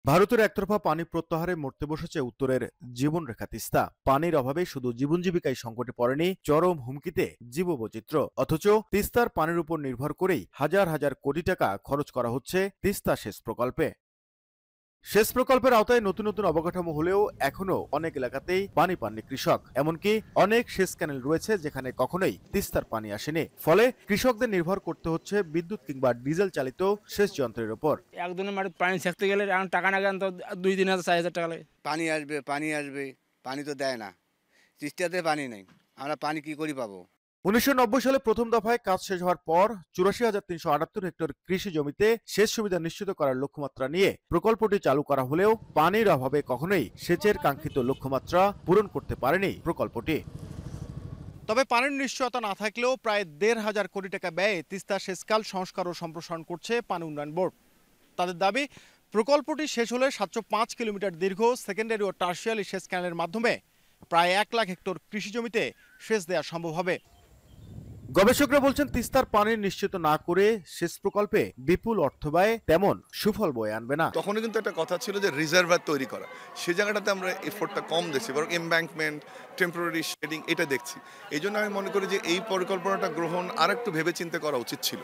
ভারতের একতরফা পানি প্রত্যাহারে মরতে বসেছে উত্তরের জীবনরেখা তিস্তা। পানির অভাবে শুধু জীবন জীবিকায় সংকটে পড়েনি, চরম হুমকিতে জীববৈচিত্র্য। অথচ তিস্তার পানির উপর নির্ভর করেই হাজার হাজার কোটি টাকা খরচ করা হচ্ছে তিস্তা সেচ প্রকল্পে। সেচ প্রকল্পের আওতায় নতুন নতুন অবকাঠামো হলেও এখনো অনেক এলাকাতেই পানি পাননি কৃষক। এমনকি অনেক সেচ ক্যানেল রয়েছে যেখানে কখনোই তিস্তার পানি আসেনি। ফলে কৃষকদের নির্ভর করতে হচ্ছে বিদ্যুৎ কিংবা ডিজেল চালিত সেচ যন্ত্রের উপর। একদিনের মাঠে পানি সেঁকতে গেলে এখন টাকা না গেলে তো ২-৩ হাজার ৪ হাজার টাকা লাগে। পানি আসবে, পানি আসবে, পানি তো দেয় না। তিস্তাতে পানি নেই। আমরা পানি কি করে পাবো? ১৯৯০ সালে প্রথম দফায় কাজ শেষ হওয়ার পর ৮৪,৩৭৮ হেক্টর কৃষি জমিতে সেচ সুবিধা নিশ্চিত করার লক্ষ্যমাত্রা নিয়ে প্রকল্পটি চালু করা হলেও পানির অভাবে কখনোই সেচের কাঙ্ক্ষিত লক্ষ্যমাত্রা পূরণ করতে পারেনি প্রকল্পটি। তবে পানির নিশ্চয়তা না থাকলেও প্রায় ১,৫০০ কোটি টাকা ব্যয়ে তিস্তা সেচকাল সংস্কার ও সম্প্রসারণ করছে পানি উন্নয়ন বোর্ড। তাদের দাবি, প্রকল্পটি শেষ হলে ৭০৫ কিলোমিটার দীর্ঘ সেকেন্ডারি ও টার্সিয়ারি সেচ ক্যানেলের মাধ্যমে প্রায় ১,০০,০০০ হেক্টর কৃষি জমিতে সেচ দেওয়া সম্ভব হবে। গবেষকরা বলছেন, তিস্তার পানি নিশ্চিত না করে সেচ প্রকল্পে বিপুল অর্থ ব্যয় তেমন সুফল বয়ে আনবে না। তখনও কিন্তু একটা কথা ছিল যে রিজার্ভার তৈরি করা, সে জায়গাটাতে আমরা এফোর্টটা কম দেখছি, বরং এমব্যাঙ্কমেন্ট, টেম্পোরারি শেডিং এটা দেখছি। এই জন্য আমি মনে করি যে এই পরিকল্পনাটা গ্রহণ আর একটু ভেবেচিন্তে করা উচিত ছিল।